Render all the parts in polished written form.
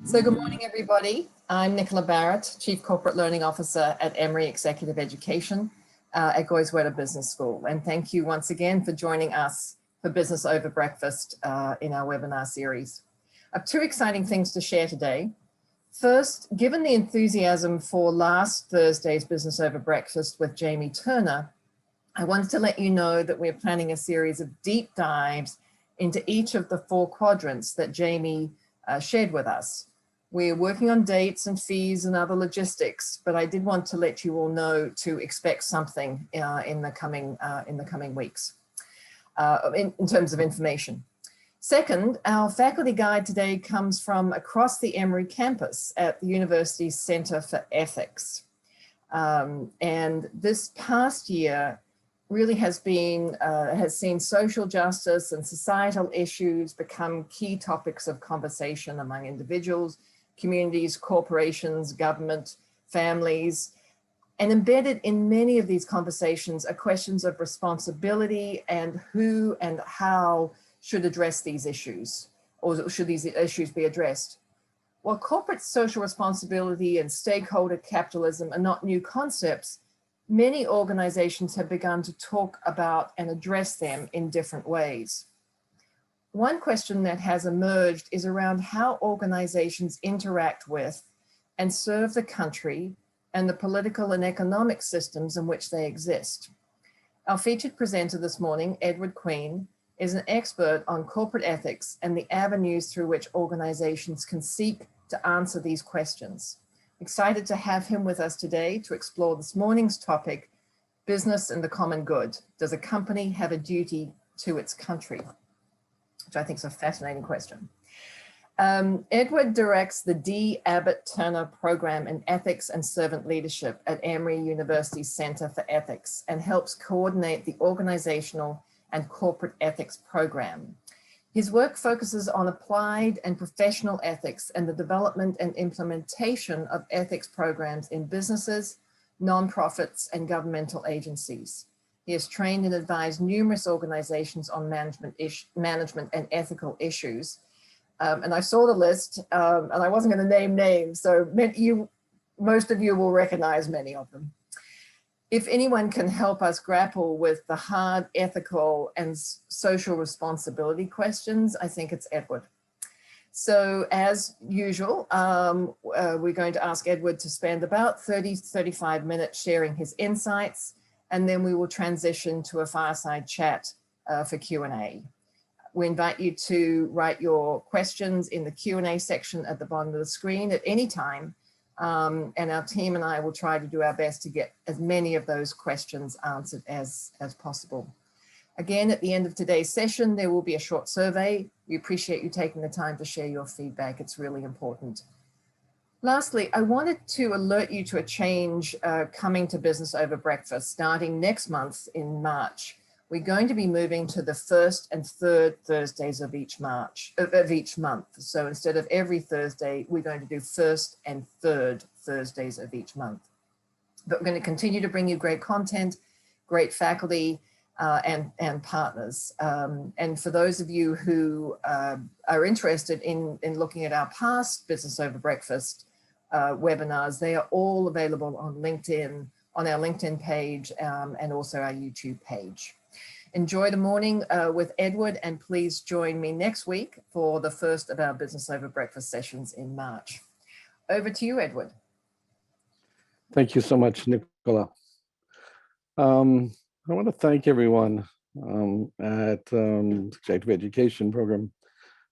So good morning, everybody. I'm Nicola Barrett, Chief Corporate Learning Officer at Emory Executive Education at Goizueta Business School. And thank you once again for joining us for Business Over Breakfast in our webinar series. I have two exciting things to share today. First, given the enthusiasm for last Thursday's Business Over Breakfast with Jamie Turner, I wanted to let you know that we're planning a series of deep dives into each of the four quadrants that Jamie shared with us. We're working on dates and fees and other logistics, but I did want to let you all know to expect something in the coming weeks in terms of information. Second, our faculty guide today comes from across the Emory campus at the university's Center for Ethics. And this past year really has seen social justice and societal issues become key topics of conversation among individuals, communities, corporations, government, families. And embedded in many of these conversations are questions of responsibility and who and how should address these issues, or should these issues be addressed. While corporate social responsibility and stakeholder capitalism are not new concepts, many organizations have begun to talk about and address them in different ways. One question that has emerged is around how organizations interact with and serve the country and the political and economic systems in which they exist. Our featured presenter this morning, Edward Queen, is an expert on corporate ethics and the avenues through which organizations can seek to answer these questions. Excited to have him with us today to explore this morning's topic, business and the common good. Does a company have a duty to its country? Which I think is a fascinating question. Edward directs the D. Abbott Turner Program in Ethics and Servant Leadership at Emory University's Center for Ethics and helps coordinate the organizational and corporate ethics program. His work focuses on applied and professional ethics and the development and implementation of ethics programs in businesses, nonprofits, and governmental agencies. He has trained and advised numerous organizations on management and ethical issues. And I saw the list, and I wasn't going to name names, so most of you will recognize many of them. If anyone can help us grapple with the hard ethical and social responsibility questions, I think it's Edward. So as usual, we're going to ask Edward to spend about 30-35 minutes sharing his insights, and then we will transition to a fireside chat for Q&A. We invite you to write your questions in the Q&A section at the bottom of the screen at any time. And our team and I will try to do our best to get as many of those questions answered as possible. Again, at the end of today's session, there will be a short survey. We appreciate you taking the time to share your feedback. It's really important. Lastly, I wanted to alert you to a change coming to Business Over Breakfast starting next month in March. We're going to be moving to the first and third Thursdays of each month. So instead of every Thursday, we're going to do first and third Thursdays of each month. But we're going to continue to bring you great content, great faculty, and partners. And for those of you who are interested in looking at our past Business Over Breakfast webinars, they are all available on LinkedIn, on our LinkedIn page, and also our YouTube page. Enjoy the morning with Edward, and please join me next week for the first of our Business Over Breakfast sessions in March. Over to you, Edward. Thank you so much, Nicola. I want to thank everyone at the Executive Education Program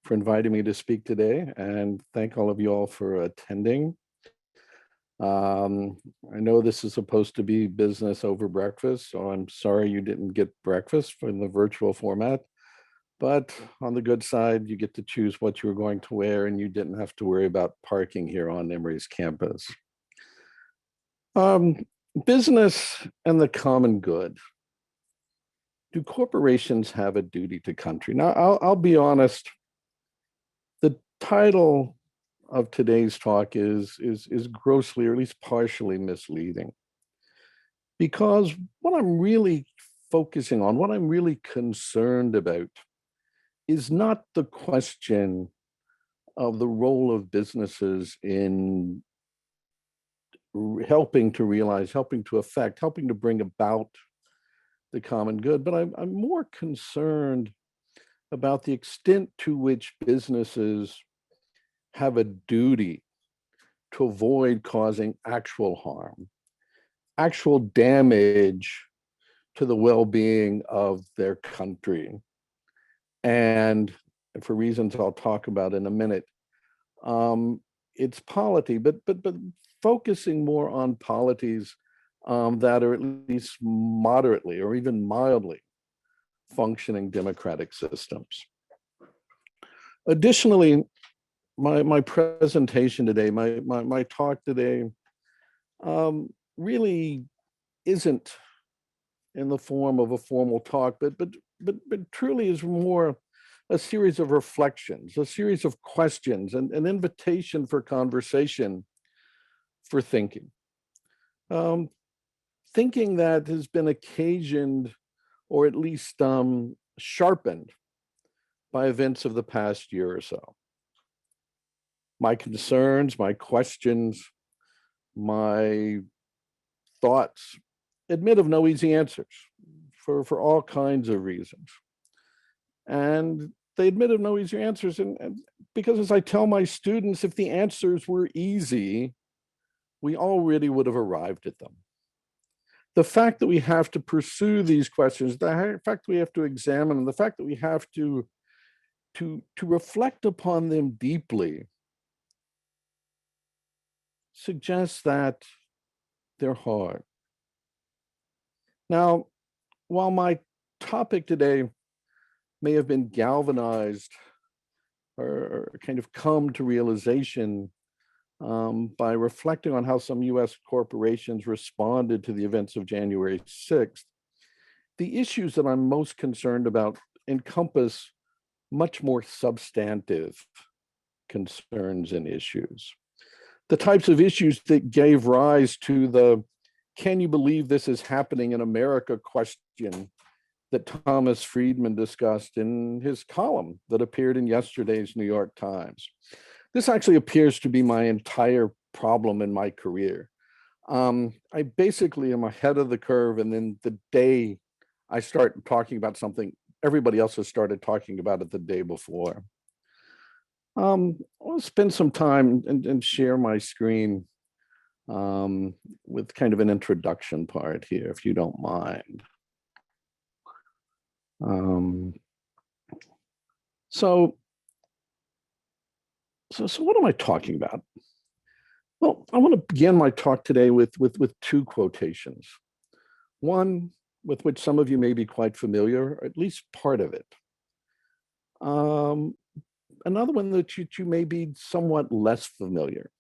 for inviting me to speak today, and thank all of you all for attending. I know this is supposed to be business over breakfast, so I'm sorry you didn't get breakfast in the virtual format, but on the good side, you get to choose what you're going to wear and you didn't have to worry about parking here on Emory's campus. Business and the common good. Do corporations have a duty to country? Now, I'll be honest, the title of today's talk is grossly, or at least partially misleading. Because what I'm really focusing on, what I'm really concerned about is not the question of the role of businesses in helping to realize, helping to affect, helping to bring about the common good. But I'm more concerned about the extent to which businesses have a duty to avoid causing actual harm, actual damage to the well-being of their country. And for reasons I'll talk about in a minute, it's polity, but focusing more on polities that are at least moderately or even mildly functioning democratic systems. Additionally, my presentation today, my talk today, really isn't in the form of a formal talk, but truly is more a series of reflections, a series of questions, and an invitation for conversation, for thinking. Thinking that has been occasioned, or at least sharpened, by events of the past year or so. My concerns, my questions, my thoughts admit of no easy answers for all kinds of reasons. And they admit of no easy answers. And because, as I tell my students, if the answers were easy, we already would have arrived at them. The fact that we have to pursue these questions, the fact that we have to examine them, the fact that we have to reflect upon them deeply suggests that they're hard. Now, while my topic today may have been galvanized or kind of come to realization by reflecting on how some US corporations responded to the events of January 6th, the issues that I'm most concerned about encompass much more substantive concerns and issues. The types of issues that gave rise to the "can you believe this is happening in America" question that Thomas Friedman discussed in his column that appeared in yesterday's New York Times. This actually appears to be my entire problem in my career. I basically am ahead of the curve, and then the day I start talking about something, everybody else has started talking about it the day before. I'll spend some time and share my screen with kind of an introduction part here, if you don't mind. So what am I talking about? Well, I want to begin my talk today with two quotations. One with which some of you may be quite familiar, or at least part of it. Another one that you may be somewhat less familiar,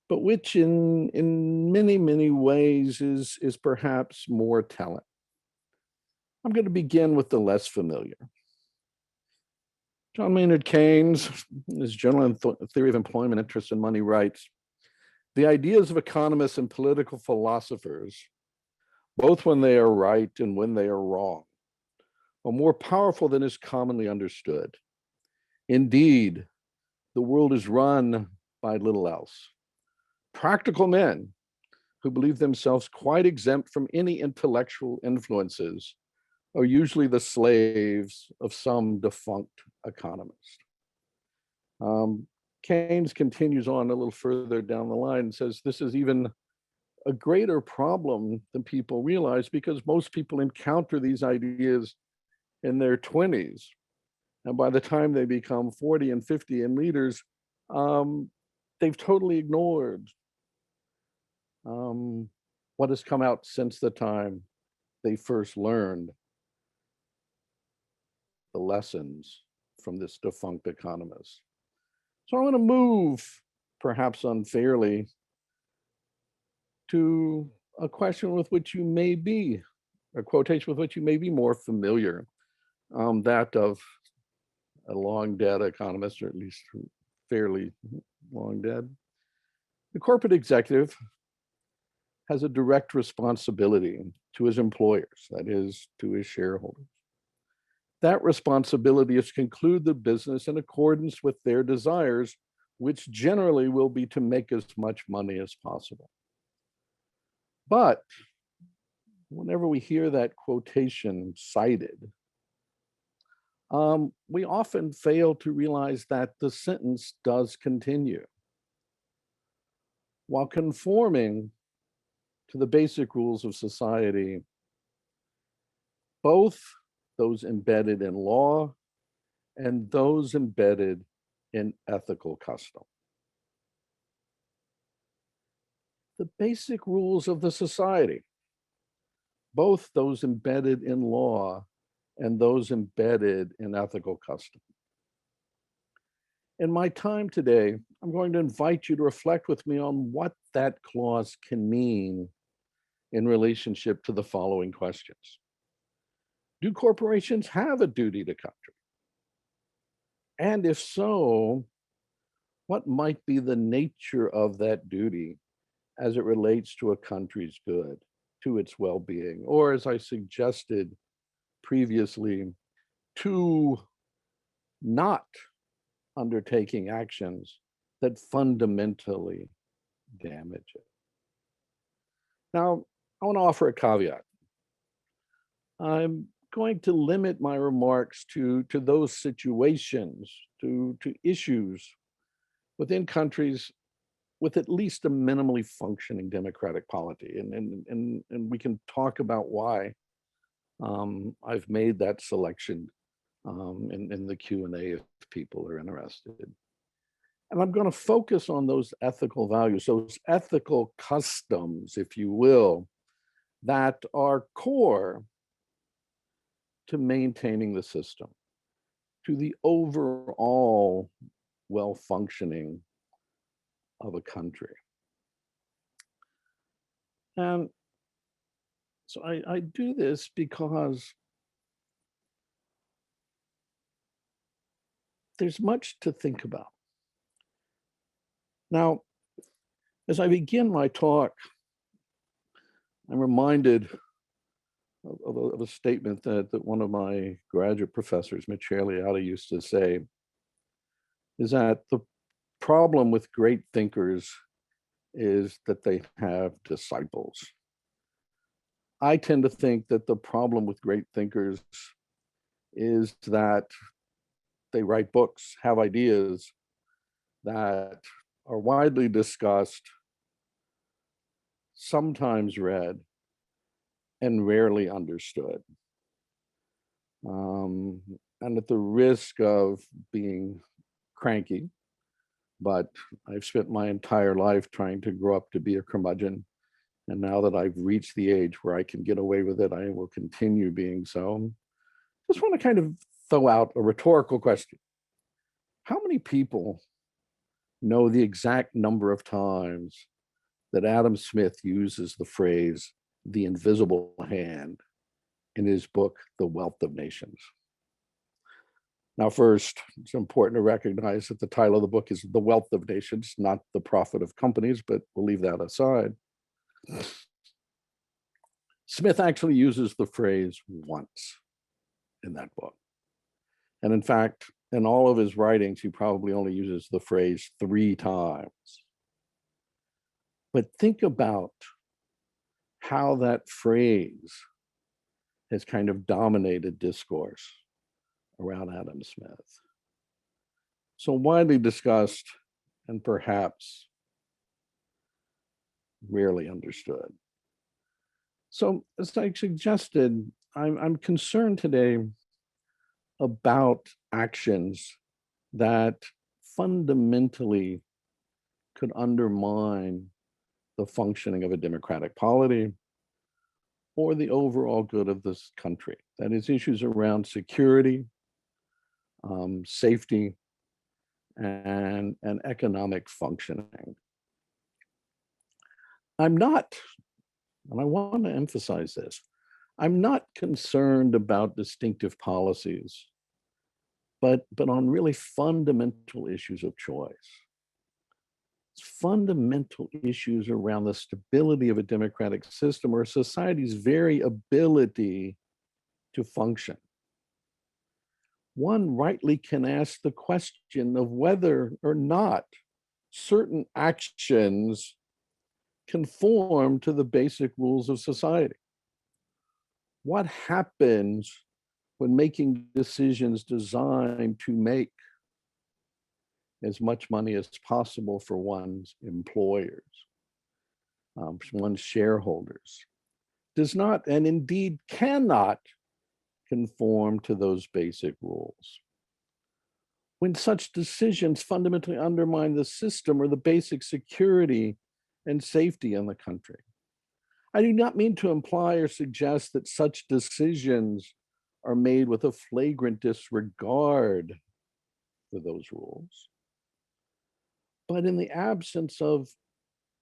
but which in many ways is perhaps more telling. I'm going to begin with the less familiar. John Maynard Keynes, in his General Theory of Employment, Interest, and Money, writes, "The ideas of economists and political philosophers, both when they are right and when they are wrong, are more powerful than is commonly understood. Indeed, the world is run by little else. Practical men who believe themselves quite exempt from any intellectual influences are usually the slaves of some defunct economist." Keynes continues on a little further down the line and says, this is even a greater problem than people realize, because most people encounter these ideas in their 20s. And by the time they become 40 and 50 and leaders, they've totally ignored what has come out since the time they first learned the lessons from this defunct economist. So I want to move, perhaps unfairly, to a question with which you may be, a quotation with which you may be more familiar, that of a long dead economist, or at least fairly long dead. The corporate executive has a direct responsibility to his employers, that is, to his shareholders. that responsibility is to conclude the business in accordance with their desires, which generally will be to make as much money as possible. But whenever we hear that quotation cited, we often fail to realize that the sentence does continue. While conforming to the basic rules of society, both those embedded in law and those embedded in ethical custom. The basic rules of the society, both those embedded in law and those embedded in ethical custom. In my time today, I'm going to invite you to reflect with me on what that clause can mean in relationship to the following questions. Do corporations have a duty to country? And if so, what might be the nature of that duty as it relates to a country's good, to its well-being, or as I suggested previously, to not undertaking actions that fundamentally damage it? Now, I want to offer a caveat. I'm going to limit my remarks to those situations, to issues within countries with at least a minimally functioning democratic polity. And we can talk about why I've made that selection in the Q&A if people are interested. And I'm going to focus on those ethical values, those ethical customs, if you will, that are core to maintaining the system, to the overall well-functioning of a country. And so I do this because there's much to think about. Now, as I begin my talk, I'm reminded of a statement that one of my graduate professors, Mitch Liotta, used to say, is that the problem with great thinkers is that they have disciples. I tend to think that the problem with great thinkers is that they write books, have ideas that are widely discussed, sometimes read, and rarely understood. And at the risk of being cranky, but I've spent my entire life trying to grow up to be a curmudgeon. And now that I've reached the age where I can get away with it, I will continue being so. Just want to kind of throw out a rhetorical question. How many people know the exact number of times that Adam Smith uses the phrase, the invisible hand, in his book, The Wealth of Nations? Now, first, it's important to recognize that the title of the book is The Wealth of Nations, not The Profit of Companies, but we'll leave that aside. Smith actually uses the phrase once in that book. And in fact, in all of his writings, he probably only uses the phrase 3 times. But think about how that phrase has kind of dominated discourse around Adam Smith. So widely discussed and perhaps rarely understood. So as I suggested, I'm concerned today about actions that fundamentally could undermine the functioning of a democratic polity or the overall good of this country. That is, issues around security, safety, and economic functioning. I'm not, and I want to emphasize this, I'm not concerned about distinctive policies, but on really fundamental issues of choice. Fundamental issues around the stability of a democratic system or society's very ability to function. one rightly can ask the question of whether or not certain actions conform to the basic rules of society. What happens when making decisions designed to make as much money as possible for one's employers, one's shareholders, does not and indeed cannot conform to those basic rules? When such decisions fundamentally undermine the system or the basic security and safety in the country. I do not mean to imply or suggest that such decisions are made with a flagrant disregard for those rules, but in the absence of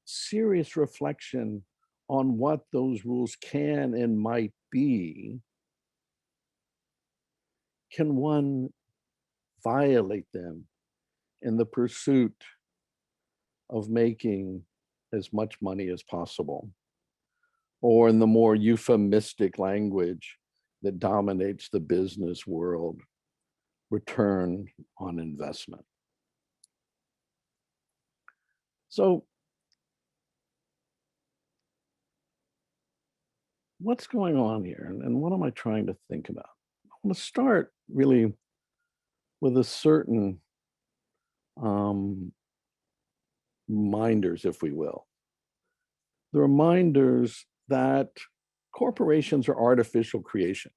serious reflection on what those rules can and might be, can one violate them in the pursuit of making as much money as possible, or in the more euphemistic language that dominates the business world, return on investment? So what's going on here, and what am I trying to think about? I want to start really with a certain reminders, if we will. The reminders that corporations are artificial creations.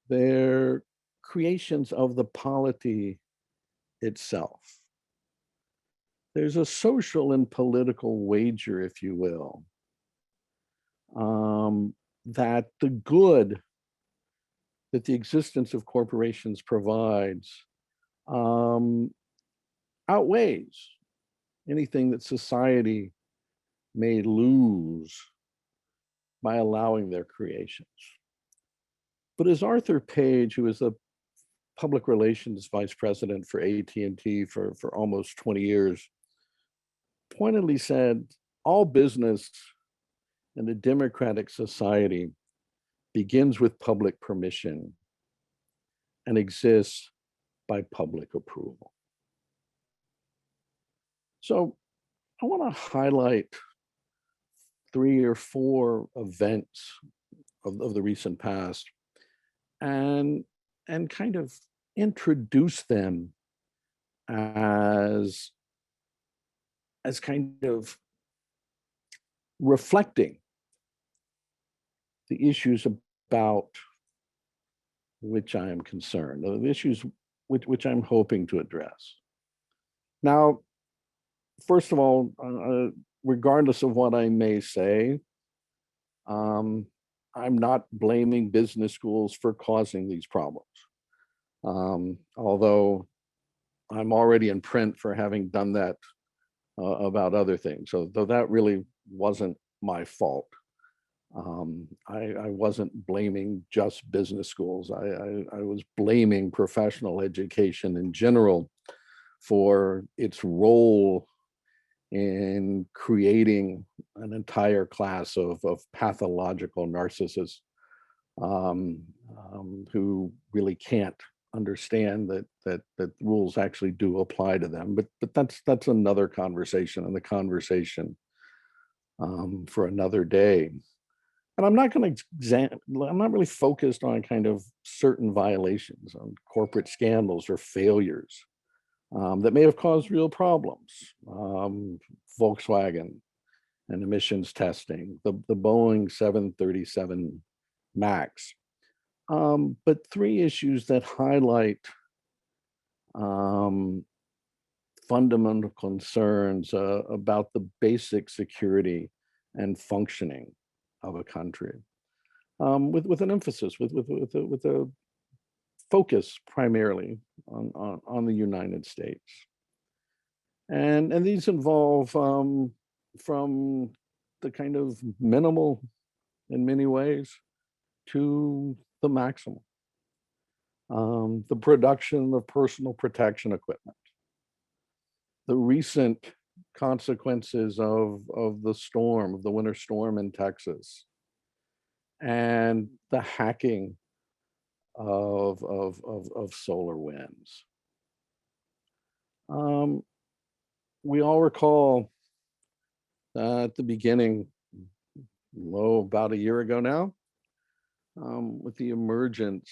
They're creations of the polity itself. There's a social and political wager, if you will, that the good that the existence of corporations provides outweighs anything that society may lose by allowing their creations. But as Arthur Page, who is the public relations vice president for AT&T for almost 20 years, pointedly said, all business in a democratic society begins with public permission and exists by public approval. So I want to highlight 3 or 4 events of the recent past and kind of introduce them as kind of reflecting the issues about which I am concerned, the issues which I'm hoping to address. Now, first of all, regardless of what I may say, I'm not blaming business schools for causing these problems. Although I'm already in print for having done that about other things. So though that really wasn't my fault. I wasn't blaming just business schools. I was blaming professional education in general for its role in creating an entire class of pathological narcissists who really can't understand that rules actually do apply to them. But that's another conversation, and the conversation for another day. And I'm not going to I'm not really focused on kind of certain violations, on corporate scandals or failures that may have caused real problems. Volkswagen and emissions testing, the Boeing 737 MAX. But 3 issues that highlight fundamental concerns about the basic security and functioning of a country, with an emphasis, with a focus primarily on the United States. And these involve from the kind of minimal in many ways to the maximum. The production of personal protection equipment, the recent consequences of the winter storm in Texas, and the hacking of solar winds. We all recall at the beginning, about a year ago now, with the emergence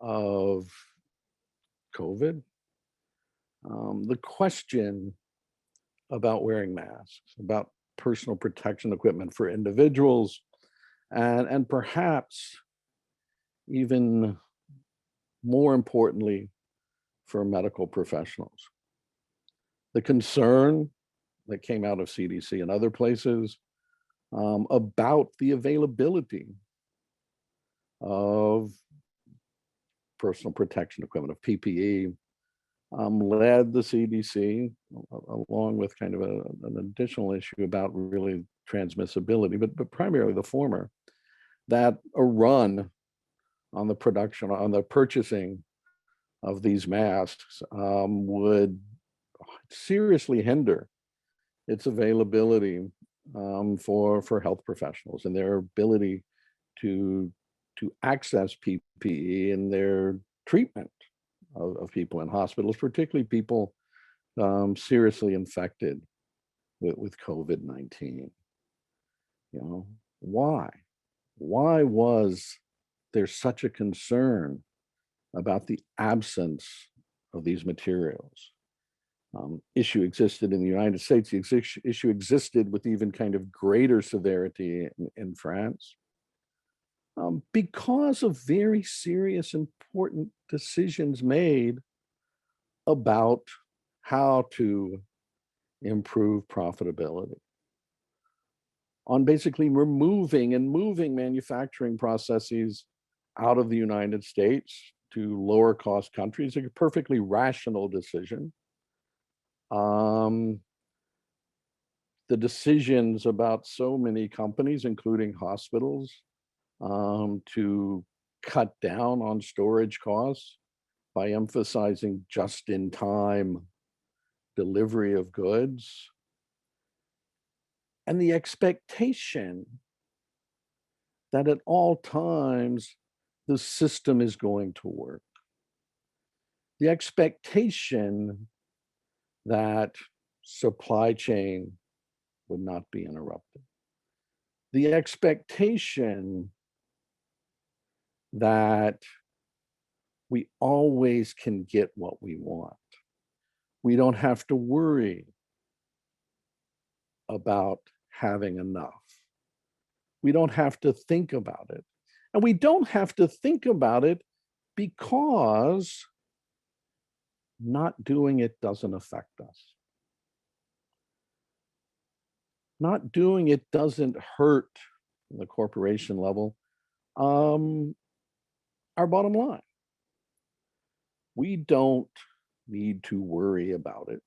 of COVID, the question about wearing masks, about personal protection equipment for individuals, and perhaps even more importantly for medical professionals. The concern that came out of CDC and other places about the availability of personal protection equipment, of PPE, led the CDC, along with kind of an additional issue about really transmissibility, but primarily the former, that a run on the production, on the purchasing of these masks would seriously hinder its availability for health professionals and their ability to access PPE in their treatment of people in hospitals, particularly people seriously infected with COVID-19. You know, why? Why was there such a concern about the absence of these materials? Issue existed in the United States. The issue existed with even kind of greater severity in France, because of very serious, important decisions made about how to improve profitability, on basically removing and moving manufacturing processes out of the United States to lower cost countries. A perfectly rational decision. The decisions about so many companies, including hospitals, to cut down on storage costs by emphasizing just-in-time delivery of goods, and the expectation that at all times the system is going to work. The expectation that supply chain would not be interrupted. The expectation that we always can get what we want. We don't have to worry about having enough. We don't have to think about it. And we don't have to think about it because not doing it doesn't affect us. Not doing it doesn't hurt the corporation level our bottom line. We don't need to worry about it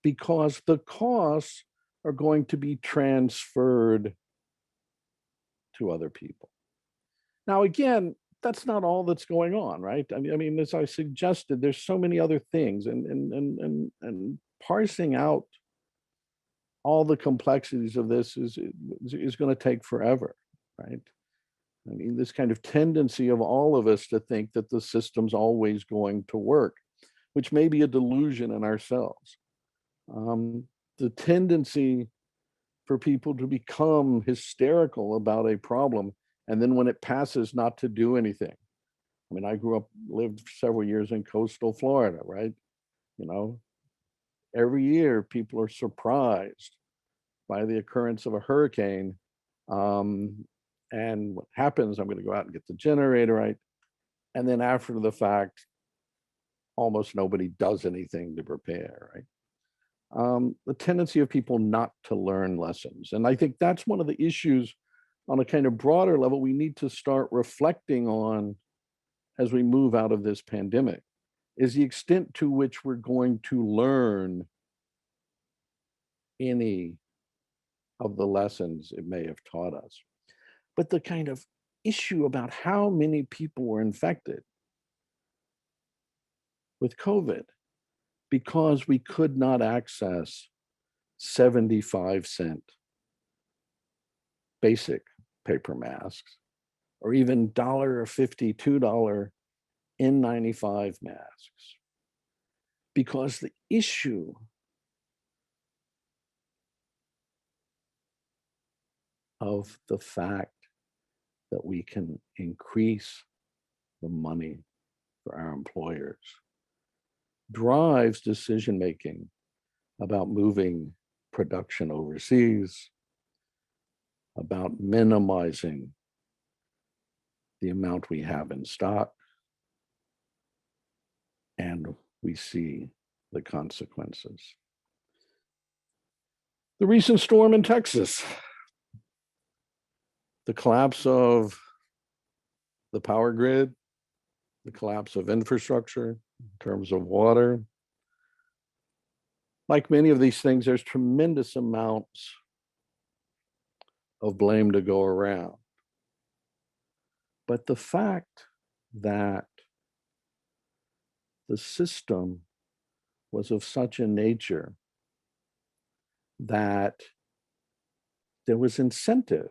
because the costs are going to be transferred to other people. Now, again, that's not all that's going on, right? I mean, as I suggested, there's so many other things, and parsing out all the complexities of this is going to take forever, right? I mean, this kind of tendency of all of us to think that the system's always going to work, which may be a delusion in ourselves. The tendency for people to become hysterical about a problem, and then when it passes, not to do anything. I mean, I lived several years in coastal Florida, right? You know, every year people are surprised by the occurrence of a hurricane. And what happens, I'm going to go out and get the generator, right? And then after the fact, almost nobody does anything to prepare, right? The tendency of people not to learn lessons. And I think that's one of the issues on a kind of broader level we need to start reflecting on as we move out of this pandemic, is the extent to which we're going to learn any of the lessons it may have taught us. But the kind of issue about how many people were infected with COVID because we could not access 75-cent basic paper masks or even $1.50, $2 N95 masks. Because the issue of the fact that we can increase the money for our employers drives decision-making about moving production overseas, about minimizing the amount we have in stock, and we see the consequences. The recent storm in Texas, the collapse of the power grid, the collapse of infrastructure in terms of water. Like many of these things, there's tremendous amounts of blame to go around. But the fact that the system was of such a nature that there was incentive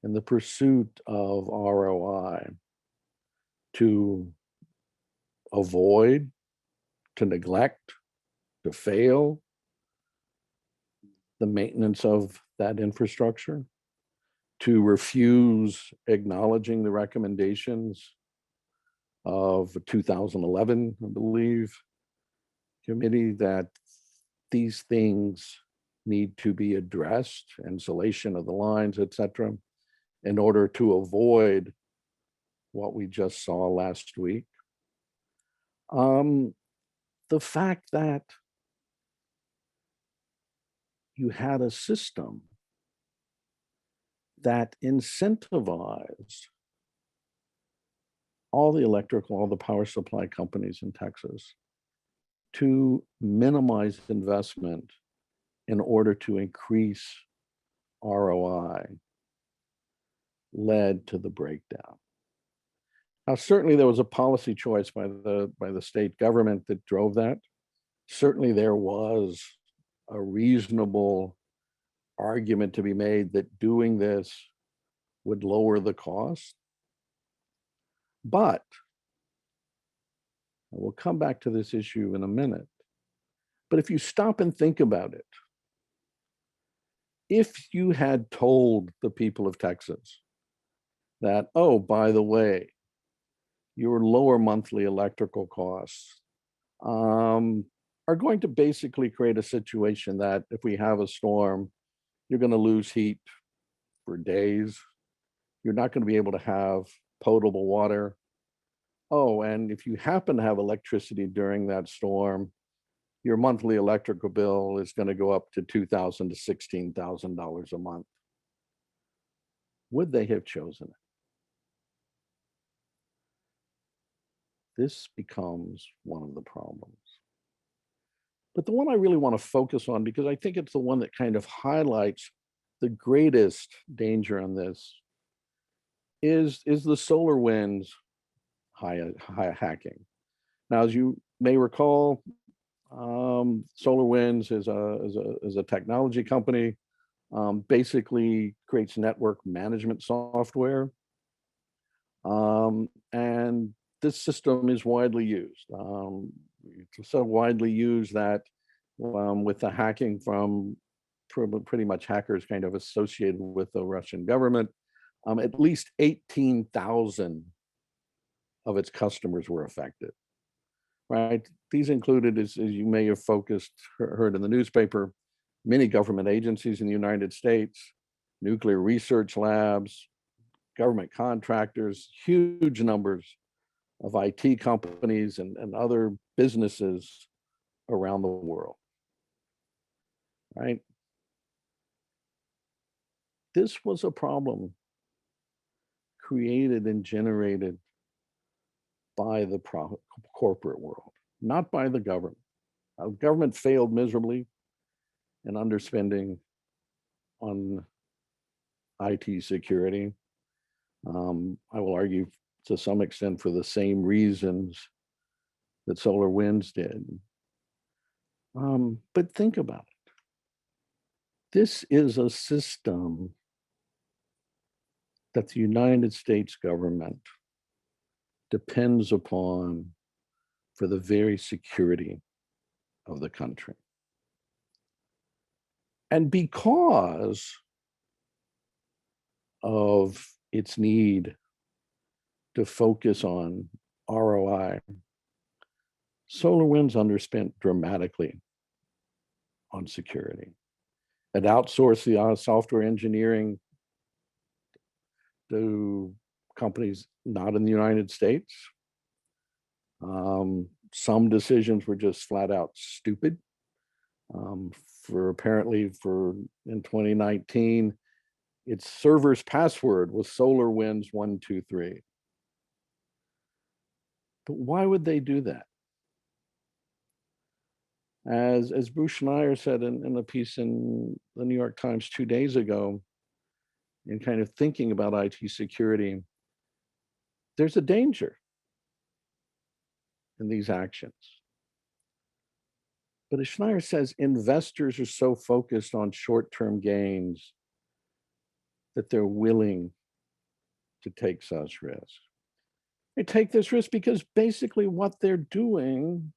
in the pursuit of ROI to avoid, to neglect, to fail the maintenance of that infrastructure, to refuse acknowledging the recommendations of 2011, I believe, committee that these things need to be addressed, insulation of the lines, et cetera, in order to avoid what we just saw last week. The fact that you had a system that incentivized all the power supply companies in Texas to minimize investment in order to increase ROI led to the breakdown. Now, certainly there was a policy choice by the state government that drove that. Certainly there was a reasonable argument to be made that doing this would lower the cost. But we'll come back to this issue in a minute. But if you stop and think about it, if you had told the people of Texas that, oh, by the way, your lower monthly electrical costs are going to basically create a situation that if we have a storm, you're going to lose heat for days. You're not going to be able to have potable water. Oh, and if you happen to have electricity during that storm, your monthly electrical bill is going to go up to $2,000 to $16,000 a month. Would they have chosen it? This becomes one of the problems. But the one I really want to focus on, because I think it's the one that kind of highlights the greatest danger in this, is the solar winds hacking. Now, as you may recall, SolarWinds is a technology company, basically creates network management software. And this system is widely used. It's so widely used that with the hacking from pretty much hackers kind of associated with the Russian government, at least 18,000 of its customers were affected. Right? These included, as you may have heard in the newspaper, many government agencies in the United States, nuclear research labs, government contractors, huge numbers of IT companies and other businesses around the world. Right? This was a problem created and generated by the corporate world, not by the government. Our government failed miserably in underspending on IT security. I will argue to some extent for the same reasons that SolarWinds did. But think about it. This is a system that the United States government depends upon for the very security of the country. And because of its need to focus on ROI, SolarWinds underspent dramatically on security. It outsourced the software engineering to companies not in the United States. Some decisions were just flat out stupid. For in 2019, its server's password was SolarWinds 123. But why would they do that? As Bruce Schneier said in a piece in the New York Times 2 days ago, in kind of thinking about IT security, there's a danger in these actions. But as Schneier says, investors are so focused on short-term gains that they're willing to take such risks. They take this risk because basically what they're doing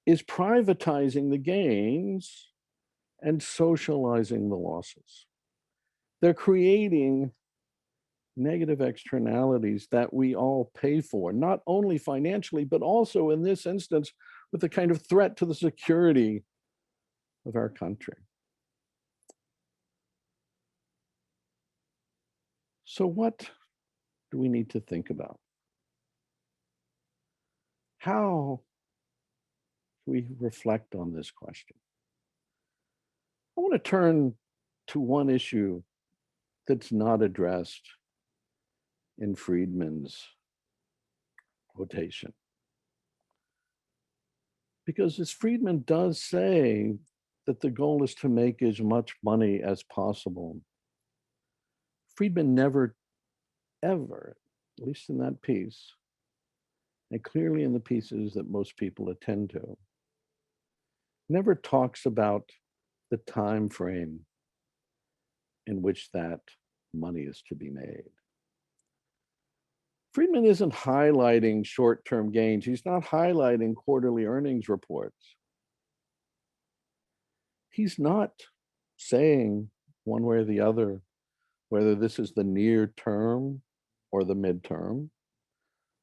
is privatizing the gains and socializing the losses. They're creating negative externalities that we all pay for, not only financially, but also in this instance, with the kind of threat to the security of our country. So what do we need to think about? How do we reflect on this question? I want to turn to one issue that's not addressed in Friedman's quotation. Because as Friedman does say that the goal is to make as much money as possible, Friedman never, ever, at least in that piece, and clearly in the pieces that most people attend to, never talks about the time frame in which that money is to be made. Friedman isn't highlighting short-term gains. He's not highlighting quarterly earnings reports. He's not saying one way or the other whether this is the near term or the midterm.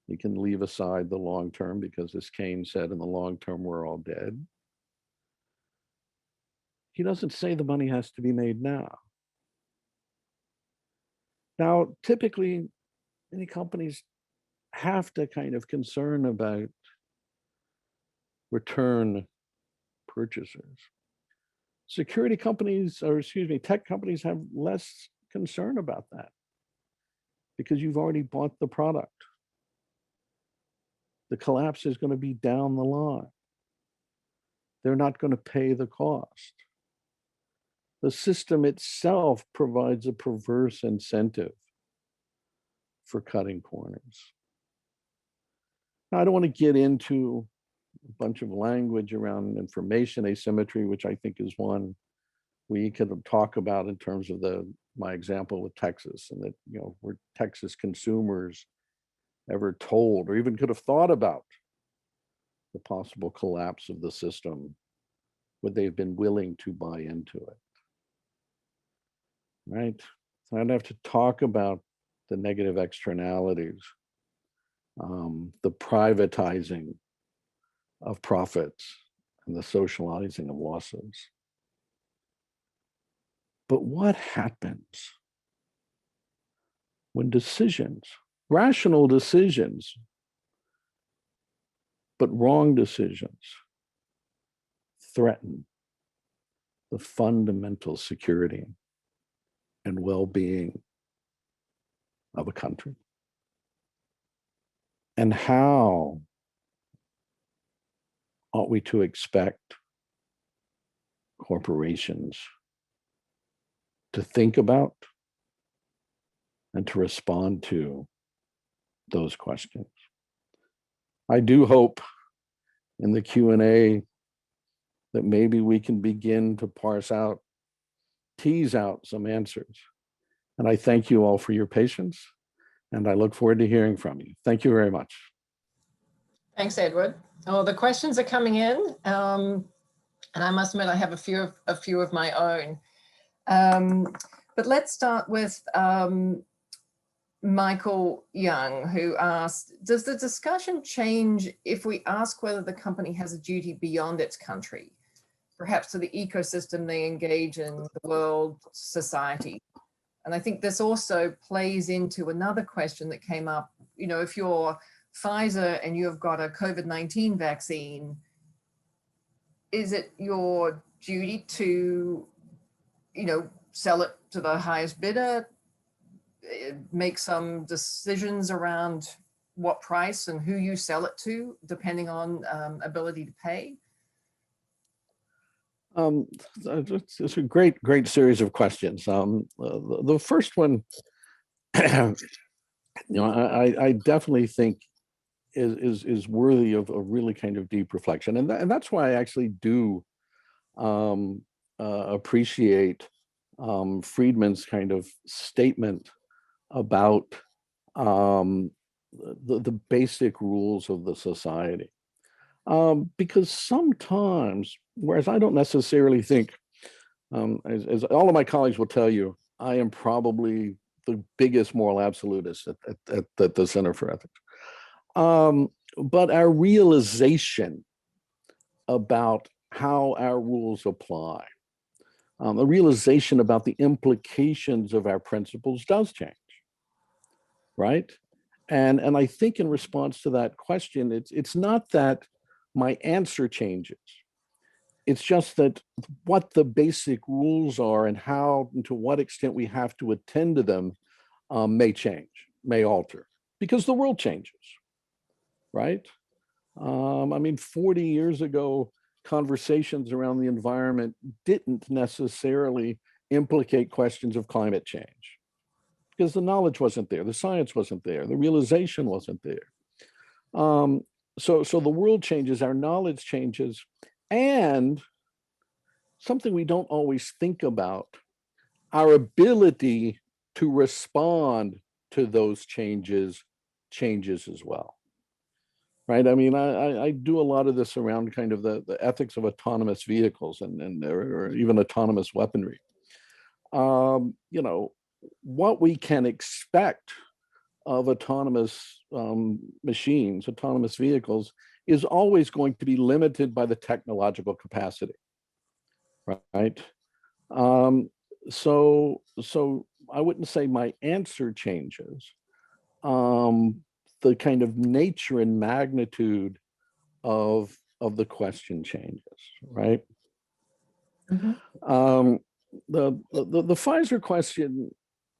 You can leave aside the long term because, as Keynes said, in the long term, we're all dead. He doesn't say the money has to be made now. Now, typically, many companies have to kind of concern about return purchasers. Security companies, or excuse me, tech companies have less concern about that because you've already bought the product. The collapse is going to be down the line. They're not going to pay the cost. The system itself provides a perverse incentive for cutting corners. Now, I don't want to get into a bunch of language around information asymmetry, which I think is one we could talk about in terms of my example with Texas, and that, were Texas consumers ever told or even could have thought about the possible collapse of the system, would they have been willing to buy into it? Right? So I'd have to talk about the negative externalities, the privatizing of profits and the socializing of losses. But what happens when decisions, rational decisions, but wrong decisions, threaten the fundamental security and well-being of a country? And how ought we to expect corporations to think about and to respond to those questions? I do hope in the Q&A that maybe we can begin to tease out some answers. And I thank you all for your patience, and I look forward to hearing from you. Thank you very much. Thanks, Edward. Oh, the questions are coming in, and I must admit I have a few of my own. But let's start with Michael Young, who asked, does the discussion change if we ask whether the company has a duty beyond its country, perhaps to the ecosystem they engage in, the world, society? And I think this also plays into another question that came up. You know, if you're Pfizer and you've got a COVID-19 vaccine, is it your duty to, you know, sell it to the highest bidder, make some decisions around what price and who you sell it to, depending on ability to pay? It's a great series of questions. The first one, you know, I definitely think is worthy of a really kind of deep reflection, and that's why I actually do appreciate Friedman's kind of statement about the basic rules of the society. Because sometimes, whereas I don't necessarily think, as all of my colleagues will tell you, I am probably the biggest moral absolutist at the Center for Ethics. But our realization about how our rules apply, the realization about the implications of our principles does change, right? And I think in response to that question, it's not that my answer changes. It's just that what the basic rules are and how and to what extent we have to attend to them may change, may alter, because the world changes, right? I mean, 40 years ago, conversations around the environment didn't necessarily implicate questions of climate change because the knowledge wasn't there, the science wasn't there, the realization wasn't there. So the world changes, our knowledge changes, and something we don't always think about, our ability to respond to those changes as well. Right. I mean, I do a lot of this around kind of the ethics of autonomous vehicles and or even autonomous weaponry. You know, what we can expect of autonomous machines, autonomous vehicles, is always going to be limited by the technological capacity, right? So I wouldn't say my answer changes. The kind of nature and magnitude of the question changes, right? Mm-hmm. The Pfizer question,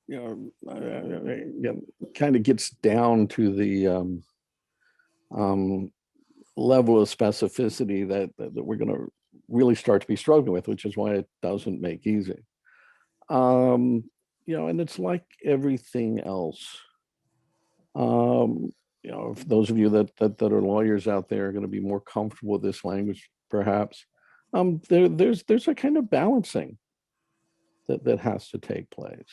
you know, kind of gets down to the level of specificity that we're going to really start to be struggling with, which is why it doesn't make easy. You know, and it's like everything else. You know, for those of you that are lawyers out there are going to be more comfortable with this language, perhaps. There's a kind of balancing that has to take place.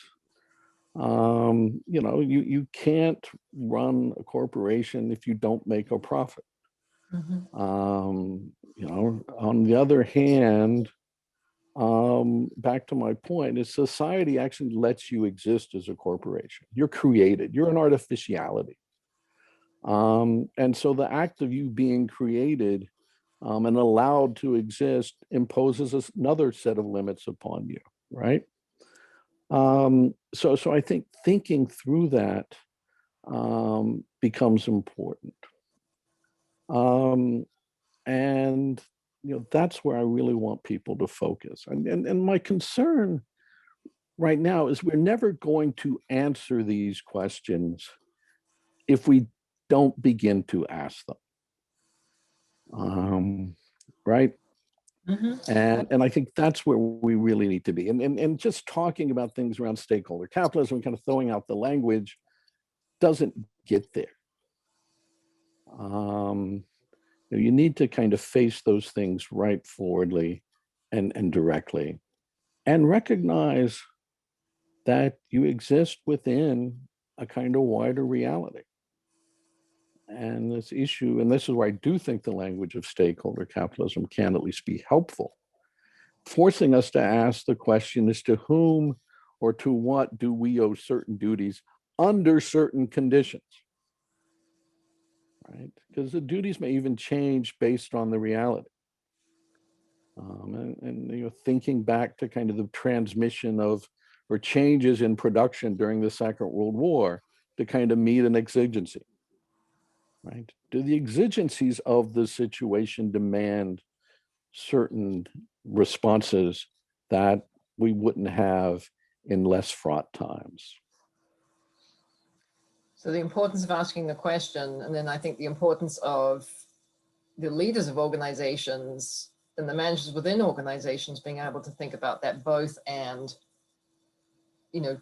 You know, you can't run a corporation if you don't make a profit. Mm-hmm. You know, on the other hand, back to my point, is society actually lets you exist as a corporation. You're created. You're an artificiality. And so the act of you being created and allowed to exist imposes another set of limits upon you, right? So I think thinking through that becomes important. And you know, that's where I really want people to focus. And my concern right now is we're never going to answer these questions if we don't begin to ask them. Right? Mm-hmm. And I think that's where we really need to be. And just talking about things around stakeholder capitalism, kind of throwing out the language, doesn't get there. You need to kind of face those things right forwardly and directly, and recognize that you exist within a kind of wider reality. And this issue, and this is where I do think the language of stakeholder capitalism can at least be helpful, forcing us to ask the question as to whom or to what do we owe certain duties under certain conditions, right? Because the duties may even change based on the reality. And you know, thinking back to kind of the transmission of or changes in production during the Second World War to kind of meet an exigency, right? Do the exigencies of the situation demand certain responses that we wouldn't have in less fraught times? So the importance of asking the question, and then I think the importance of the leaders of organizations and the managers within organizations being able to think about that both and, you know,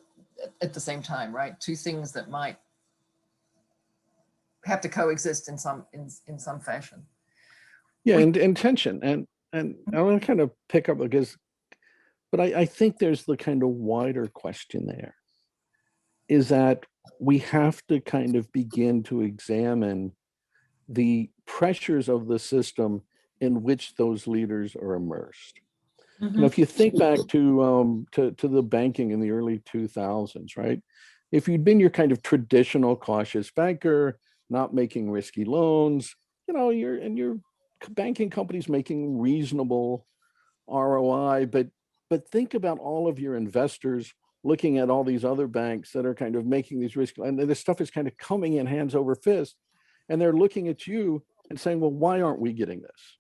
at the same time, right? Two things that might have to coexist in some fashion. Yeah, and tension. And I want to kind of pick up because, but I think there's the kind of wider question there, is that we have to kind of begin to examine the pressures of the system in which those leaders are immersed. You know, if you think back to the banking in the early 2000s, right? If you'd been your kind of traditional cautious banker, not making risky loans, you know, your banking company's making reasonable ROI, but think about all of your investors looking at all these other banks that are kind of making these risks, and this stuff is kind of coming in hands over fist, and they're looking at you and saying, well, why aren't we getting this?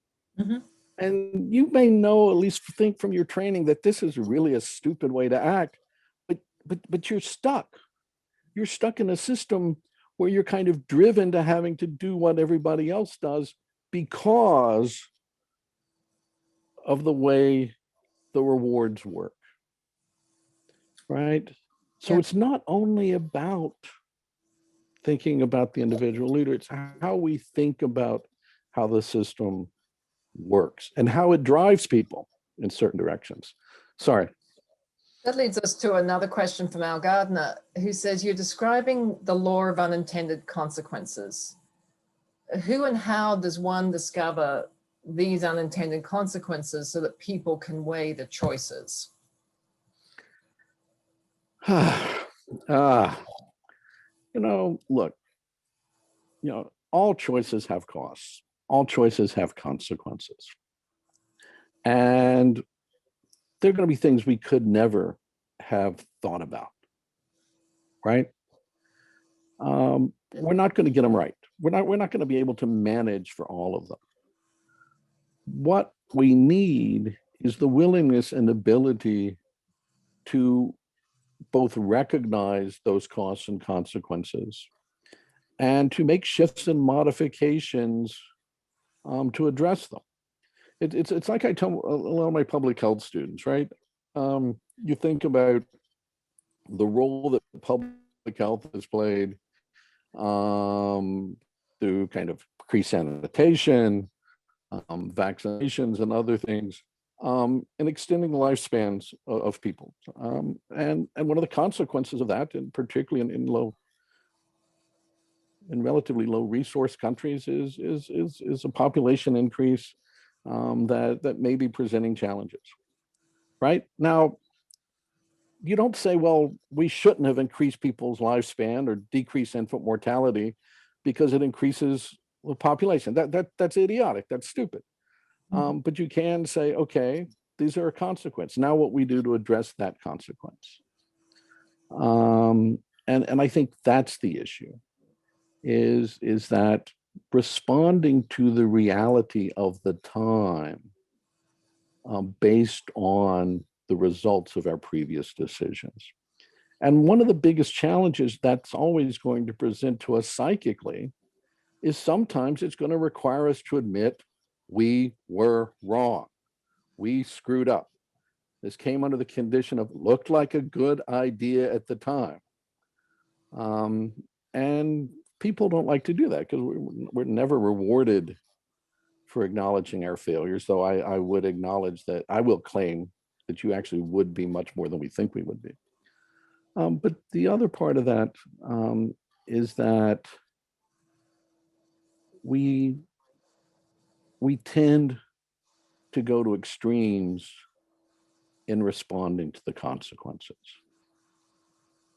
And you may know, at least think from your training, that this is really a stupid way to act, but you're stuck. You're stuck in a system where you're kind of driven to having to do what everybody else does because of the way the rewards work, right? So Yeah. it's not only about thinking about the individual leader, it's how we think about how the system works and how it drives people in certain directions. Sorry. That leads us to another question from Al Gardner, who says, you're describing the law of unintended consequences. Who and how does one discover these unintended consequences so that people can weigh the choices? You know, look, you know, all choices have costs. All choices have consequences. And there are going to be things we could never have thought about, right? We're not going to get them right. We're not going to be able to manage for all of them. What we need is the willingness and ability to both recognize those costs and consequences and to make shifts and modifications to address them. It's like I tell a lot of my public health students, right? You think about the role that public health has played through kind of increased sanitation, vaccinations, and other things, and extending the lifespans of people. And one of the consequences of that, and particularly in relatively low resource countries, is a population increase that may be presenting challenges. Right now, you don't say, well, we shouldn't have increased people's lifespan or decreased infant mortality because it increases the population. That's idiotic. That's stupid. But you can say, okay, these are a consequence. Now what we do to address that consequence. And I think that's the issue, is that responding to the reality of the time based on the results of our previous decisions. And one of the biggest challenges that's always going to present to us psychically is sometimes it's going to require us to admit we were wrong. We screwed up. This came under the condition of looked like a good idea at the time. And people don't like to do that because we're never rewarded for acknowledging our failures, though I would acknowledge that I will claim that you actually would be much more than we think we would be. But the other part of that is that we tend to go to extremes in responding to the consequences,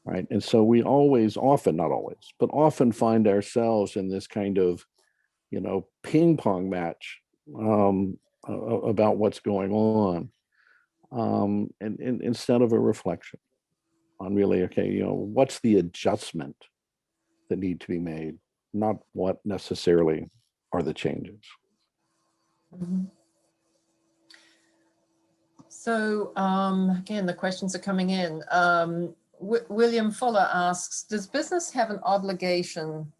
right? And so we always, often, not always, but often find ourselves in this kind of, ping pong match about what's going on, and instead of a reflection on really, okay, what's the adjustment that need to be made, not what necessarily are the changes. Mm-hmm. So again, the questions are coming in. William Fuller asks, does business have an obligation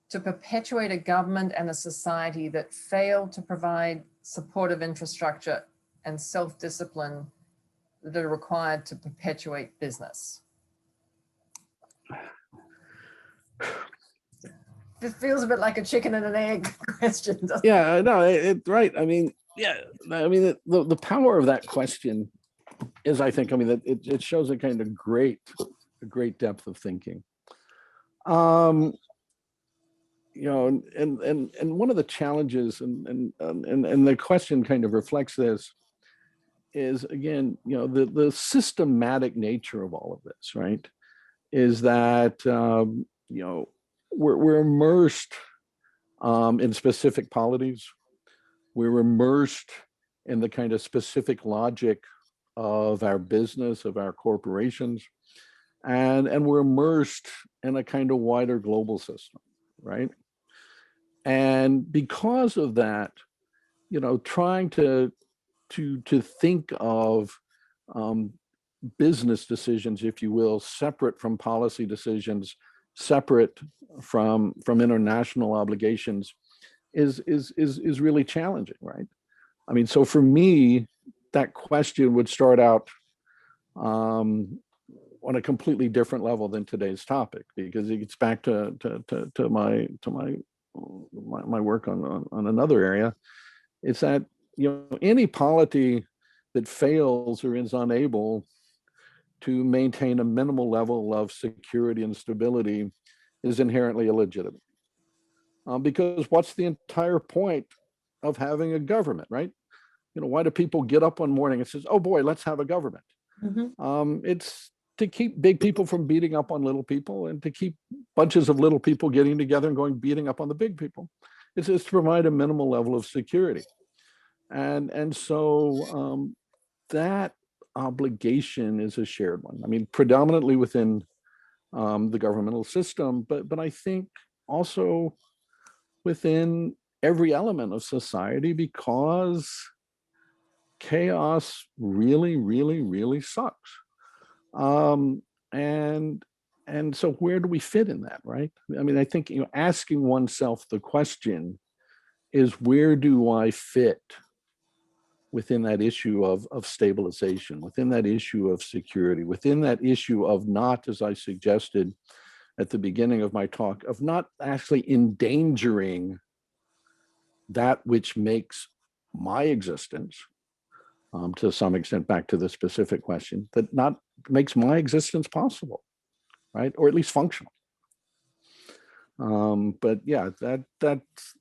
to perpetuate a government and a society that fail to provide supportive infrastructure and self-discipline that are required to perpetuate business? This feels a bit like a chicken and an egg question, doesn't it? Yeah, no, it's right. I mean, yeah, I mean, the power of that question is, I think, that it shows a kind of great depth of thinking. And one of the challenges, and the question kind of reflects this, is, again, the systematic nature of all of this, right? Is that we're immersed in specific polities. We're immersed in the kind of specific logic of our business, of our corporations, and we're immersed in a kind of wider global system, right? And because of that, trying to think of business decisions, if you will, separate from policy decisions, separate from international obligations, is really challenging, right? I mean, so for me, that question would start out on a completely different level than today's topic, because it gets back to my work on another area. It's that any polity that fails or is unable to maintain a minimal level of security and stability is inherently illegitimate. Because what's the entire point of having a government, right? Why do people get up one morning and says, "Oh boy, let's have a government"? Mm-hmm. It's to keep big people from beating up on little people, and to keep bunches of little people getting together and going beating up on the big people. It's to provide a minimal level of security, and so that obligation is a shared one. I mean, predominantly within the governmental system, but I think also within every element of society, because chaos really, really, really sucks. And so where do we fit in that, right? I mean, I think asking oneself the question is, where do I fit within that issue of stabilization, within that issue of security, within that issue of not, as I suggested at the beginning of my talk, of not actually endangering that which makes my existence, to some extent, back to the specific question, that not makes my existence possible, right? Or at least functional. But yeah, that's,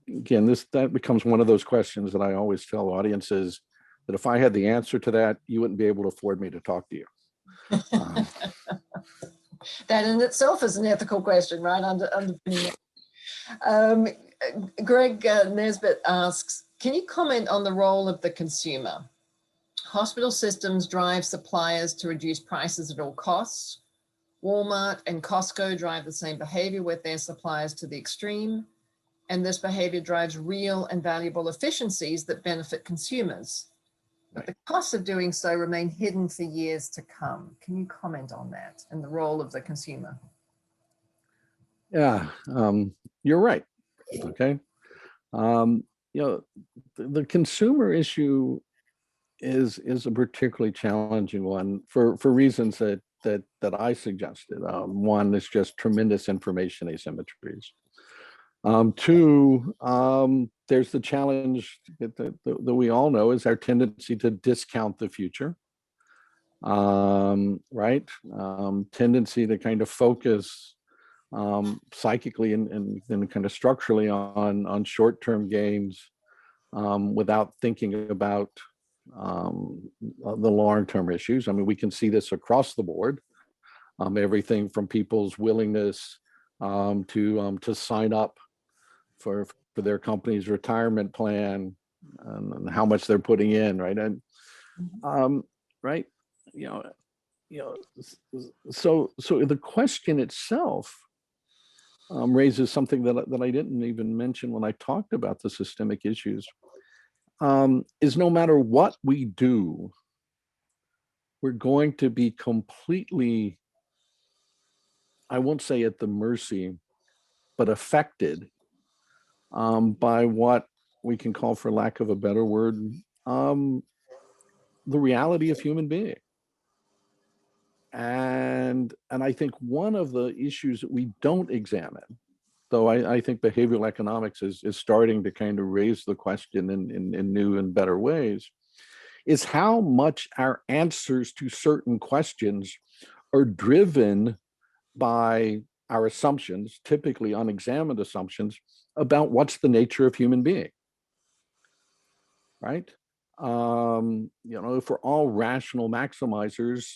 again, that becomes one of those questions that I always tell audiences that if I had the answer to that, you wouldn't be able to afford me to talk to you. That in itself is an ethical question, right? Greg Nesbitt asks, can you comment on the role of the consumer? Hospital systems drive suppliers to reduce prices at all costs. Walmart and Costco drive the same behavior with their suppliers to the extreme. And this behavior drives real and valuable efficiencies that benefit consumers. But the costs of doing so remain hidden for years to come. Can you comment on that and the role of the consumer? Yeah, you're right. Okay. The consumer issue is a particularly challenging one for reasons that I suggested. One is just tremendous information asymmetries. Two, there's the challenge that we all know is our tendency to discount the future. right? Tendency to kind of focus psychically and kind of structurally on short-term gains without thinking about the long-term issues. I mean, we can see this across the board. Everything from people's willingness to sign up for their company's retirement plan and how much they're putting in, right? And right, you know, so the question itself raises something that I didn't even mention when I talked about the systemic issues. Is no matter what we do, we're going to be completely, I won't say at the mercy, but affected by what we can call, for lack of a better word, the reality of human being. And I think one of the issues that we don't examine, though I think behavioral economics is starting to kind of raise the question in new and better ways, is how much our answers to certain questions are driven by our assumptions, typically unexamined assumptions, about what's the nature of human being, right? If we're all rational maximizers,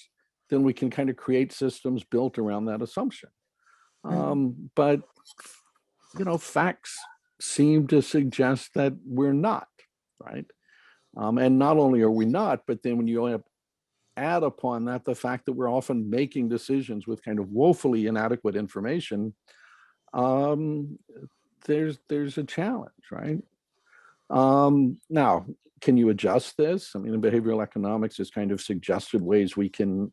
then we can kind of create systems built around that assumption. But, facts seem to suggest that we're not, right? And not only are we not, but then when you add upon that the fact that we're often making decisions with kind of woefully inadequate information, there's a challenge, right? Now, can you adjust this? I mean, in behavioral economics has kind of suggested ways we can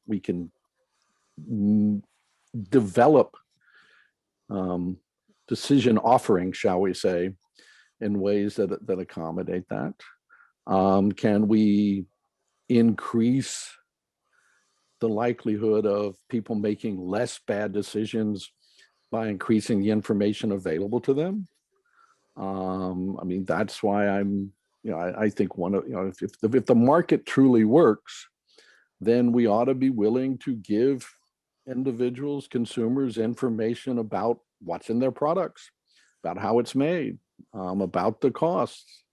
develop decision offering, shall we say, in ways that accommodate that. Can we increase the likelihood of people making less bad decisions by increasing the information available to them? I mean, that's why I think if the market truly works, then we ought to be willing to give individuals, consumers, information about what's in their products, about how it's made, about the costs,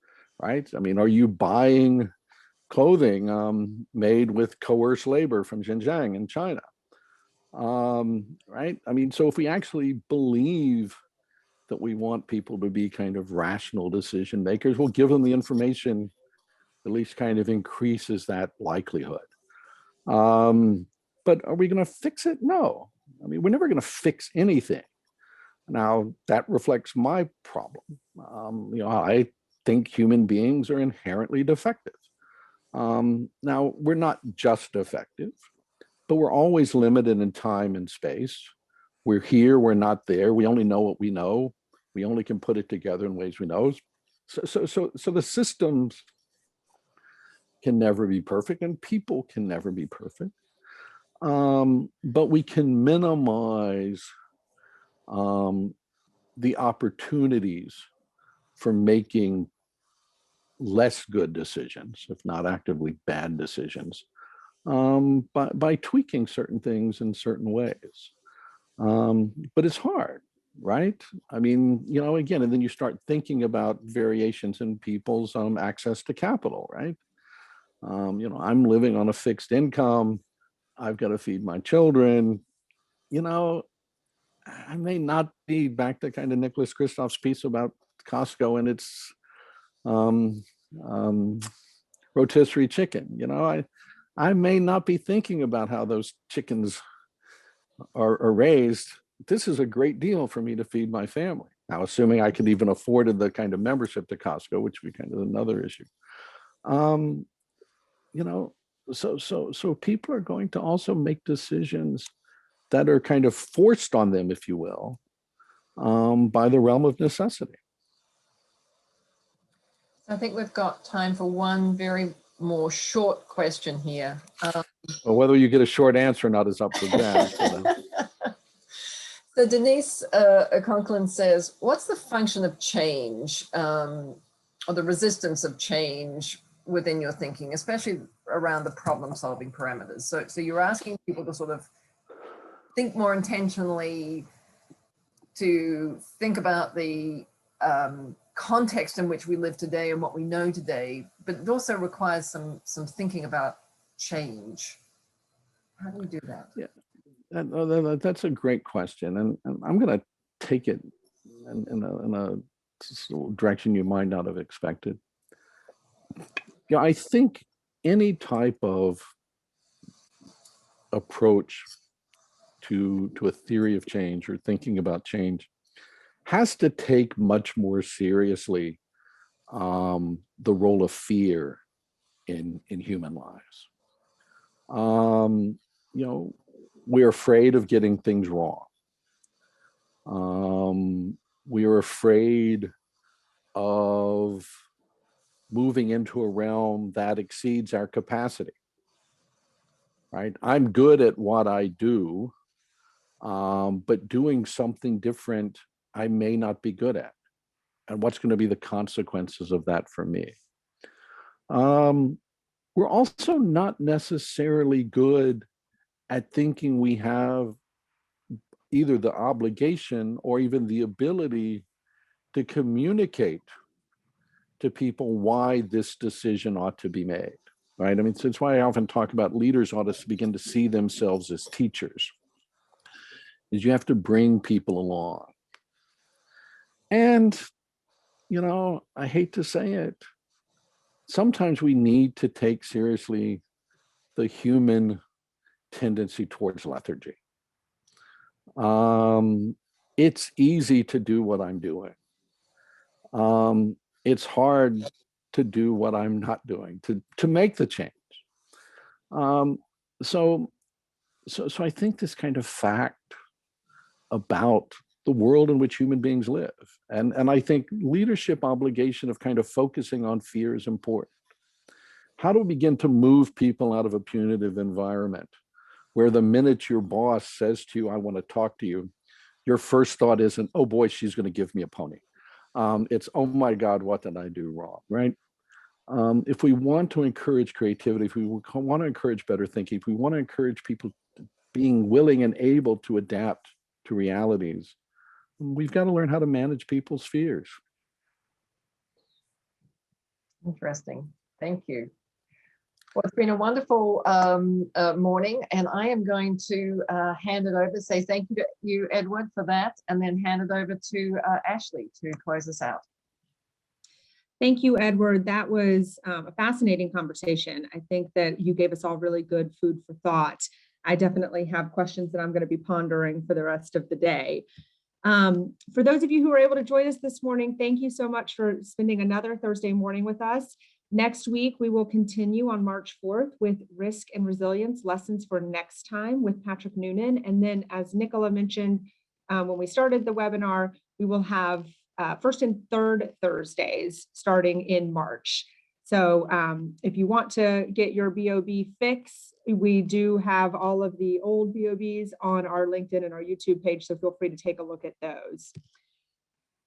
right? I mean, are you buying clothing made with coerced labor from Xinjiang in China? Right? I mean, so if we actually believe that we want people to be kind of rational decision makers, we'll give them the information, at least kind of increases that likelihood. But are we going to fix it? No. I mean, we're never going to fix anything. Now, that reflects my problem. I think human beings are inherently defective. Now, we're not just defective, but we're always limited in time and space. We're here, we're not there. We only know what we know. We only can put it together in ways we know. So the systems can never be perfect, and people can never be perfect. But we can minimize the opportunities for making less good decisions, if not actively bad decisions, by tweaking certain things in certain ways. But it's hard, right? I mean, again, and then you start thinking about variations in people's access to capital, right? I'm living on a fixed income. I've got to feed my children. I may not be back to kind of Nicholas Kristof's piece about Costco and its rotisserie chicken. I may not be thinking about how those chickens are raised. This is a great deal for me to feed my family. Now, assuming I could even afford the kind of membership to Costco, which would be kind of another issue. So people are going to also make decisions that are kind of forced on them, if you will, by the realm of necessity. I think we've got time for one very more short question here. Well, whether you get a short answer or not is up for grabs. So Denise Conklin says, what's the function of change or the resistance of change within your thinking, especially around the problem solving parameters. So you're asking people to sort of think more intentionally, to think about the context in which we live today and what we know today, but it also requires some thinking about change. How do we do that? Yeah, that's a great question, and I'm going to take it in a direction you might not have expected. Yeah, I think any type of approach to a theory of change or thinking about change has to take much more seriously the role of fear in human lives. You know, we're afraid of getting things wrong. We are afraid of moving into a realm that exceeds our capacity. Right? I'm good at what I do, but doing something different I may not be good at. And what's going to be the consequences of that for me? We're also not necessarily good at thinking we have either the obligation or even the ability to communicate to people why this decision ought to be made, right? I mean, so it's why I often talk about leaders ought to begin to see themselves as teachers, is you have to bring people along. And, you know, I hate to say it, sometimes we need to take seriously the human tendency towards lethargy. It's easy to do what I'm doing. It's hard to do what I'm not doing, to make the change. So I think this kind of fact about the world in which human beings live, and I think leadership obligation of kind of focusing on fear is important. How do we begin to move people out of a punitive environment where the minute your boss says to you, I want to talk to you, your first thought isn't, oh boy, she's going to give me a pony. It's, oh my God, what did I do wrong, right? If we want to encourage creativity, if we want to encourage better thinking, if we want to encourage people being willing and able to adapt to realities, we've got to learn how to manage people's fears. Interesting. Thank you. Well, it's been a wonderful morning, and I am going to hand it over, say thank you to you, Edward, for that, and then hand it over to Ashley to close us out. Thank you, Edward. That was a fascinating conversation. I think that you gave us all really good food for thought. I definitely have questions that I'm going to be pondering for the rest of the day. For those of you who were able to join us this morning, thank you so much for spending another Thursday morning with us. Next week, we will continue on March 4th with Risk and Resilience Lessons for Next Time with Patrick Noonan. And then, as Nicola mentioned when we started the webinar, we will have first and third Thursdays starting in March. So if you want to get your BOB fix, we do have all of the old BOBs on our LinkedIn and our YouTube page, so feel free to take a look at those.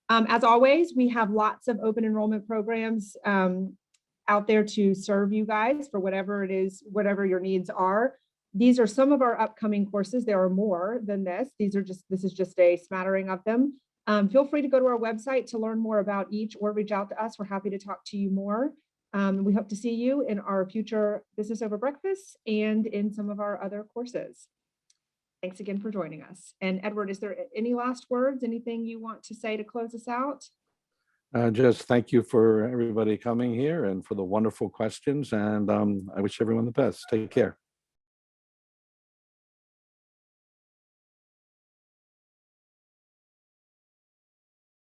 As always, we have lots of open enrollment programs out there to serve you guys for whatever it is, whatever your needs are. These are some of our upcoming courses. There are more than this. This is just a smattering of them. Feel free to go to our website to learn more about each or reach out to us. We're happy to talk to you more. We hope to see you in our future Business Over Breakfast and in some of our other courses. Thanks again for joining us. And Edward, is there any last words, anything you want to say to close us out? Just thank you for everybody coming here and for the wonderful questions. And I wish everyone the best. Take care.